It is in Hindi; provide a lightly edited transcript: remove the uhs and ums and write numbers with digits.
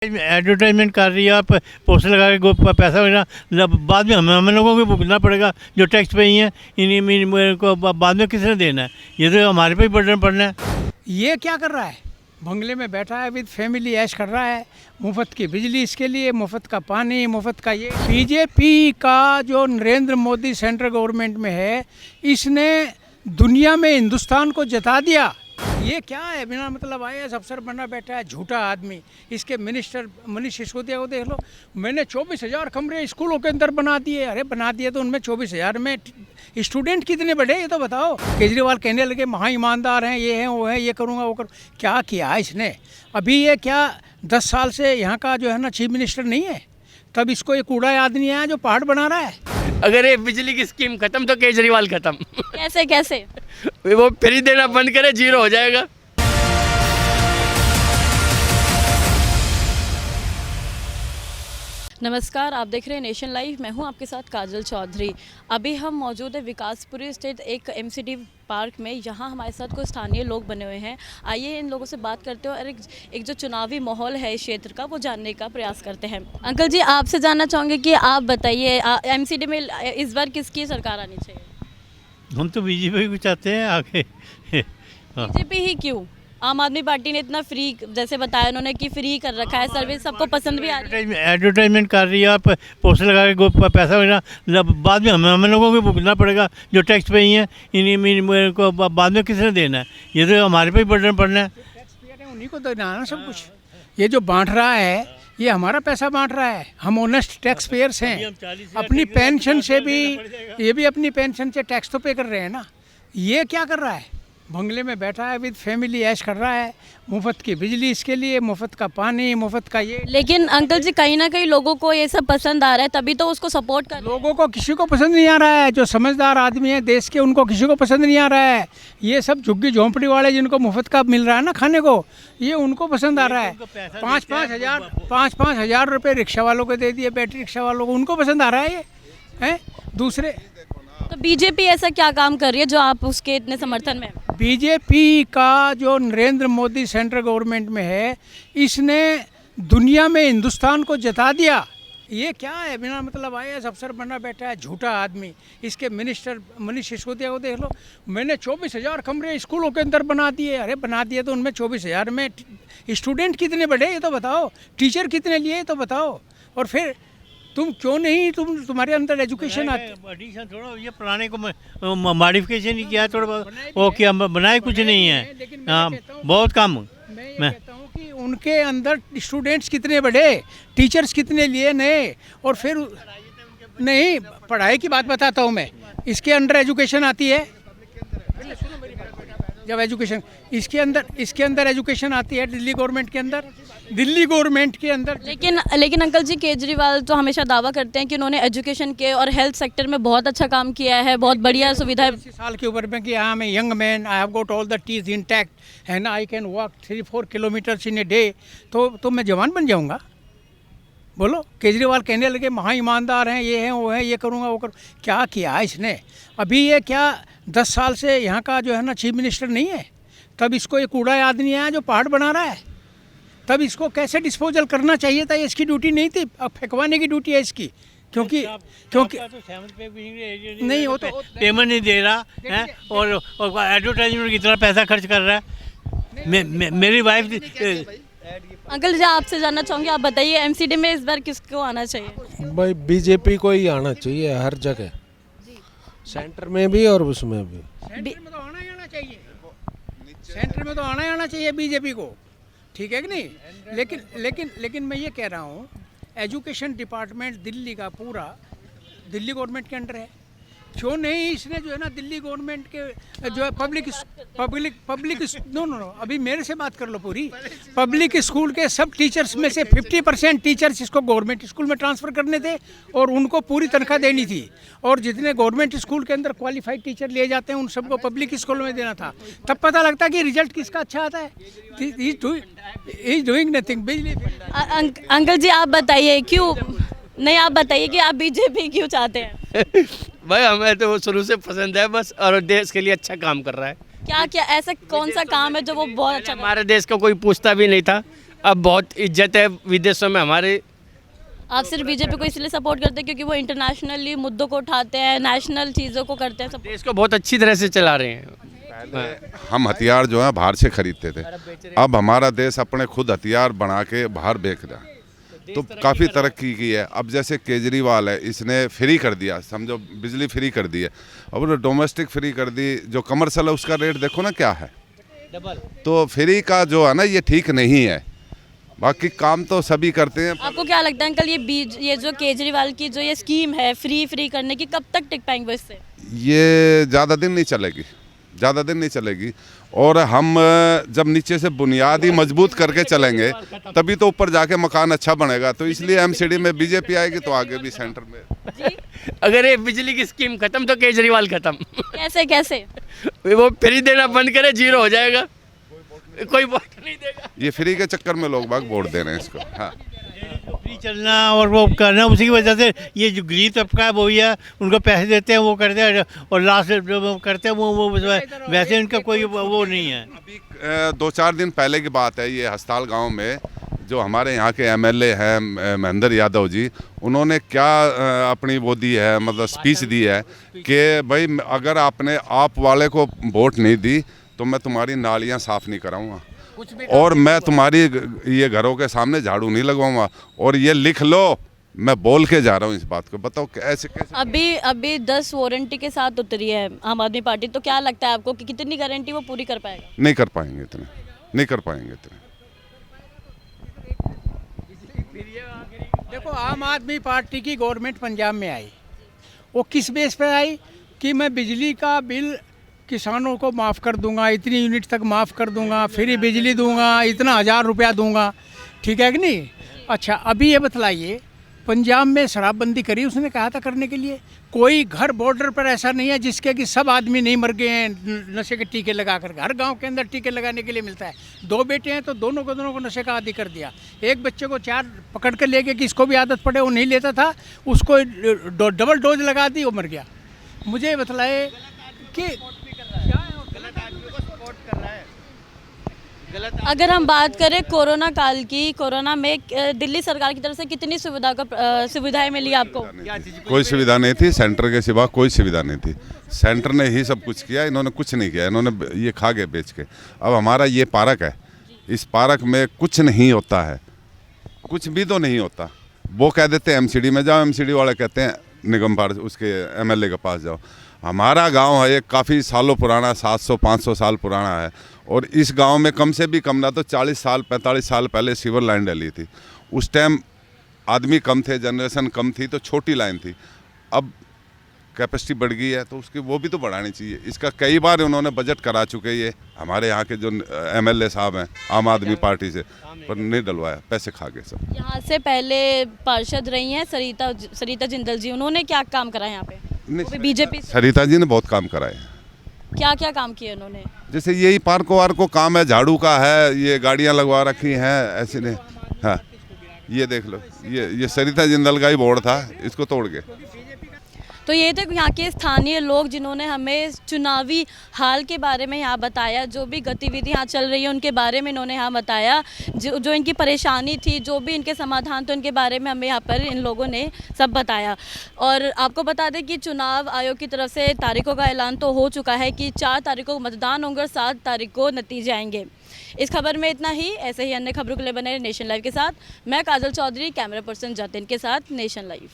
एडवर्टाइजमेंट कर रही है, आप पोस्टर लगा के पैसा वगैरह बाद में हम लोगों को भुगतना पड़ेगा जो टैक्स पे ही हैं। इन्हीं को बाद में किसने देना है? ये तो हमारे पे ही बर्डन पड़ना है। ये क्या कर रहा है? बंगले में बैठा है, विद फैमिली ऐश कर रहा है, मुफ्त की बिजली इसके लिए, मुफ्त का पानी, मुफ्त का ये। बीजेपी का जो नरेंद्र मोदी सेंट्रल गवर्नमेंट में है, इसने दुनिया में हिंदुस्तान को जता दिया। ये क्या है? बिना मतलब IAS अफसर बना बैठा है, झूठा आदमी। इसके मिनिस्टर मनीष सिसोदिया को देख लो, मैंने 24,000 कमरे स्कूलों के अंदर बना दिए। अरे बना दिए तो उनमें 24,000 में स्टूडेंट कितने बढ़े ये तो बताओ। केजरीवाल कहने लगे महा ईमानदार हैं, ये हैं वो है, ये करूँगा वो करूँ। क्या किया इसने? अभी ये क्या 10 साल से यहाँ का जो है ना चीफ मिनिस्टर नहीं है, तब इसको ये कूड़ा याद नहीं आया जो पहाड़ बना रहा है। अगर ये बिजली की स्कीम खत्म तो केजरीवाल खत्म। कैसे कैसे? वो फ्री देना बंद करे, जीरो हो जाएगा। नमस्कार, आप देख रहे हैं नेशन लाइव। मैं हूं आपके साथ काजल चौधरी। अभी हम मौजूद है विकासपुरी स्थित एक MCD पार्क में। यहाँ हमारे साथ कुछ स्थानीय लोग बने हुए हैं। आइए इन लोगों से बात करते हैं और एक जो चुनावी माहौल है इस क्षेत्र का वो जानने का प्रयास करते हैं। अंकल जी, आपसे जानना चाहूँगे कि आप बताइए MCD में इस बार किसकी सरकार आनी चाहिए? हम तो बीजेपी को चाहते हैं आगे। बीजेपी ही क्यों? आम आदमी पार्टी ने इतना फ्री, जैसे बताया उन्होंने कि फ्री कर रखा है, सर्विस सबको पसंद भी आ रही है। एडवर्टाइजमेंट कर रही है, आप पोस्टर लगा के पैसा वगैरह बाद में हम लोगों को भुगतना पड़ेगा जो टैक्स पे ही हैं। इन्हीं को बाद में किसने देना है? ये तो हमारे पे ही बर्डन पड़ना है। टैक्स पेयर है, उन्हीं को देना है ना सब कुछ। ये जो बांट रहा है ये हमारा पैसा बांट रहा है। हम ऑनेस्ट टैक्स पेयर्स हैं। अपनी पेंशन से भी, ये भी अपनी पेंशन से टैक्स तो पे कर रहे हैं ना। ये क्या कर रहा है? बंगले में बैठा है, विद फैमिली ऐश कर रहा है, मुफ्त की बिजली इसके लिए, मुफ्त का पानी, मुफ्त का ये। लेकिन अंकल जी, कहीं ना कहीं लोगों को ये सब पसंद आ रहा है, तभी तो उसको सपोर्ट कर। लोगों को किसी को पसंद नहीं आ रहा है। जो समझदार आदमी है देश के, उनको किसी को पसंद नहीं आ रहा है। ये सब झुग्गी झोंपड़ी वाले जिनको मुफ्त का मिल रहा है ना खाने को, ये उनको पसंद आ रहा है। 5-5 हज़ार रुपये रिक्शा वालों को दे दिए, बैटरी रिक्शा वालों को, उनको पसंद आ रहा है ये है। दूसरे तो बीजेपी ऐसा क्या काम कर रही है जो आप उसके इतने समर्थन में? बीजेपी का जो नरेंद्र मोदी सेंट्रल गवर्नमेंट में है, इसने दुनिया में हिंदुस्तान को जता दिया। ये क्या है? बिना मतलब IAS अफसर बना बैठा है, झूठा आदमी। इसके मिनिस्टर मनीष सिसोदिया को देख लो, मैंने 24,000 कमरे स्कूलों के अंदर बना दिए। अरे बना दिए तो उनमें 24,000 में स्टूडेंट कितने बढ़े ये तो बताओ, टीचर कितने लिए ये तो बताओ। और फिर तुम क्यों नहीं, तुम्हारे अंदर एजुकेशन आती। एडिशन थोड़ा ये पुराने को मॉडिफिकेशन ही किया है थोड़ा बहुत, वो क्या बनाए कुछ नहीं है। हाँ, बहुत कम। मैं कहता हूँ कि उनके अंदर स्टूडेंट्स कितने बढ़े, टीचर्स कितने लिए नए। और फिर नहीं, पढ़ाई की बात बताता हूँ मैं। इसके अंडर एजुकेशन आती है, जब एजुकेशन इसके अंदर एजुकेशन आती है दिल्ली गवर्नमेंट के अंदर। लेकिन अंकल जी, केजरीवाल तो हमेशा दावा करते हैं कि उन्होंने एजुकेशन के और हेल्थ सेक्टर में बहुत अच्छा काम किया है, बहुत बढ़िया सुविधा है। 80 साल की उम्र में कि I am a young man, I have got all the teeth intact and I can walk 3-4 kilometres in a day, तो मैं जवान बन जाऊँगा? बोलो। केजरीवाल कहने लगे महा ईमानदार हैं, ये हैं वो है, ये करूँगा वो करूँ। क्या किया इसने? अभी ये क्या 10 साल से यहाँ का जो है ना चीफ मिनिस्टर नहीं है, तब इसको ये कूड़ा याद नहीं आया जो पहाड़ बना रहा है। तब इसको कैसे डिस्पोजल करना चाहिए था? इसकी ड्यूटी नहीं थी, अब फेंकवाने की ड्यूटी है इसकी। क्योंकि नहीं, वो तो पेमेंट नहीं दे रहा है और एडवर्टाइजमेंट की तरह पैसा खर्च कर रहा है। मेरी वाइफ। अंकल जी, आपसे जानना चाहूँगी, आप बताइए MCD में इस बार किसको आना चाहिए? भाई बीजेपी को ही आना चाहिए हर जगह, सेंटर में भी और उसमें भी। सेंटर में तो आना ही आना चाहिए, सेंटर में तो आना ही आना चाहिए बीजेपी को, ठीक है कि नहीं? लेकिन मैं ये कह रहा हूँ, एजुकेशन डिपार्टमेंट दिल्ली का पूरा दिल्ली गवर्नमेंट के अंडर है। क्यों नहीं इसने जो है ना दिल्ली गवर्नमेंट के जो है पब्लिक नो अभी मेरे से बात कर लो पूरी। पब्लिक स्कूल के सब टीचर्स में से 50% टीचर्स इसको गवर्नमेंट स्कूल में ट्रांसफ़र करने थे और उनको पूरी तनख्वाह देनी थी। और जितने गवर्नमेंट स्कूल के अंदर क्वालिफाइड टीचर लिए जाते हैं उन सबको पब्लिक स्कूल में देना था। तब पता लगता है कि रिजल्ट किसका अच्छा आता है। Is doing nothing. अंकल जी, आप बताइए क्यों नहीं, आप बताइए कि आप बीजेपी क्यों चाहते हैं? भाई हमें तो वो शुरू से पसंद है बस, और देश के लिए अच्छा काम कर रहा है। क्या क्या ऐसा कौन सा काम है जो वो बहुत अच्छा? हमारे देश का कोई पूछता भी नहीं था, अब बहुत इज्जत है विदेशों में हमारे। आप सिर्फ बीजेपी को इसलिए सपोर्ट करते हैं क्योंकि वो इंटरनेशनली मुद्दों को उठाते हैं, नेशनल चीज़ों को करते हैं सब। देश को बहुत अच्छी तरह से चला रहे हैं। हम हथियार जो है बाहर से खरीदते थे, अब हमारा देश अपने खुद हथियार बना के बाहर बेच रहा है, तो काफ़ी तरक्की की है। अब जैसे केजरीवाल है, इसने फ्री कर दिया, समझो बिजली फ्री कर दी है, अब उन्होंने डोमेस्टिक फ्री कर दी, जो कमर्शियल है उसका रेट देखो ना क्या है। तो फ्री का जो है ना ये ठीक नहीं है, बाकी काम तो सभी करते हैं। आपको क्या लगता है अंकल, ये जो केजरीवाल की जो ये स्कीम है फ्री करने की, कब तक टिक पाएंगे वो इससे? ये ज़्यादा दिन नहीं चलेगी, ज़्यादा दिन नहीं चलेगी। और हम जब नीचे से बुनियाद ही मजबूत करके चलेंगे तभी तो ऊपर जाके मकान अच्छा बनेगा। तो इसलिए एमसीडी में बीजेपी आएगी तो आगे भी सेंटर में। अगर ये बिजली की स्कीम खत्म तो केजरीवाल खत्म। कैसे कैसे? वो फ्री देना बंद करे, जीरो हो जाएगा, कोई वोट नहीं देगा। ये फ्री के चक्कर में लोग बाग वोट दे रहे हैं इसको। हाँ, फ्री चलना और वो करना, उसी की वजह से ये जो गरीब तबका है वो ही है, उनको पैसे देते हैं वो करते हैं, और लास्ट जो करते हैं वो वैसे इनका कोई वो नहीं है। अभी 2-4 दिन पहले की बात है, ये हस्ताल गांव में जो हमारे यहाँ के एमएलए हैं महेंद्र यादव जी, उन्होंने क्या अपनी वो दी है, मतलब स्पीच दी है कि भाई अगर आपने आप वाले को वोट नहीं दी तो मैं तुम्हारी नालियाँ साफ़ नहीं कराऊँगा, और मैं तुम्हारी ये घरों के सामने झाड़ू नहीं लगवाऊंगा, और ये लिख लो, मैं बोल के जा रहा हूँ इस बात को। बताओ कैसे कैसे। अभी 10 वारंटी के साथ उतरी है आम आदमी पार्टी, तो क्या लगता है आपको कि कितनी गारंटी वो पूरी कर पाएगा? नहीं कर पाएंगे इतने, नहीं कर पाएंगे इतने। देखो, आम आदमी पार्टी की गवर्नमेंट पंजाब में आई, वो किस बेस पे आई कि मैं बिजली का बिल किसानों को माफ़ कर दूंगा, इतनी यूनिट तक माफ़ कर दूंगा, फ्री बिजली दूंगा, इतना 1000 रुपया दूंगा, ठीक है कि नहीं? अच्छा, अभी ये बतलाइए, पंजाब में शराबबंदी करी उसने, कहा था करने के लिए। कोई घर बॉर्डर पर ऐसा नहीं है जिसके कि सब आदमी नहीं मर गए हैं नशे के टीके लगा कर। हर गांव के अंदर टीके लगाने के लिए मिलता है। 2 बेटे हैं तो दोनों को नशे का आदी कर दिया। एक बच्चे को 4 पकड़ कर ले गए कि इसको भी आदत पड़े, वो नहीं लेता था, उसको डबल डोज लगा दी, वो मर गया। मुझे बतलाए कि अगर हम बात करें कोरोना काल की, कोरोना में दिल्ली सरकार की तरफ से कितनी सुविधाएं मिली आपको? कोई सुविधा नहीं थी, सेंटर के सिवा कोई सुविधा नहीं थी। सेंटर ने ही सब कुछ किया, इन्होंने कुछ नहीं किया, इन्होंने ये खा गए बेच के। अब हमारा ये पार्क है, इस पार्क में कुछ नहीं होता है, कुछ भी तो नहीं होता। वो कह देते हैं एमसीडी में जाओ, एमसीडी वाले कहते हैं निगम पार्क उसके एमएलए के पास जाओ। हमारा गांव है, ये काफ़ी सालों पुराना, 700-500 साल पुराना है, और इस गांव में कम से भी कम ना तो 40 साल 45 साल पहले सीवर लाइन डली थी। उस टाइम आदमी कम थे, जनरेशन कम थी, तो छोटी लाइन थी। अब कैपेसिटी बढ़ गई है तो उसकी वो भी तो बढ़ानी चाहिए। इसका कई बार उन्होंने बजट करा चुके, ये हमारे यहाँ के जो एमएलए साहब हैं आम आदमी पार्टी से, पर नहीं डलवाया, पैसे खा गए सब। यहाँ से पहले पार्षद रही हैं सरिता जिंदल जी, उन्होंने क्या काम करा यहाँ पे? बीजेपी सरिता जी ने बहुत काम कराए। क्या क्या काम किए उन्होंने? जैसे यही पार्को वार्को काम है, झाड़ू का है, ये गाड़ियाँ लगवा रखी हैं ऐसे नहीं। हाँ, ये देख लो, ये सरिता जिंदल का ही बोर्ड था, इसको तोड़ के। तो ये थे यहाँ के स्थानीय लोग जिन्होंने हमें चुनावी हाल के बारे में यहाँ बताया, जो भी गतिविधि यहाँ चल रही है उनके बारे में इन्होंने यहाँ बताया, जो इनकी परेशानी थी, जो भी इनके समाधान थे उनके बारे में हमें यहाँ पर इन लोगों ने सब बताया। और आपको बता दें कि चुनाव आयोग की तरफ से तारीखों का ऐलान तो हो चुका है कि 4 तारीख को मतदान होंगे और 7 तारीख को नतीजे आएंगे। इस खबर में इतना ही। ऐसे ही अन्य खबरों के लिए बने नेशन लाइव के साथ मैं काजल चौधरी, कैमरा पर्सन जतिन के साथ, नेशन लाइव।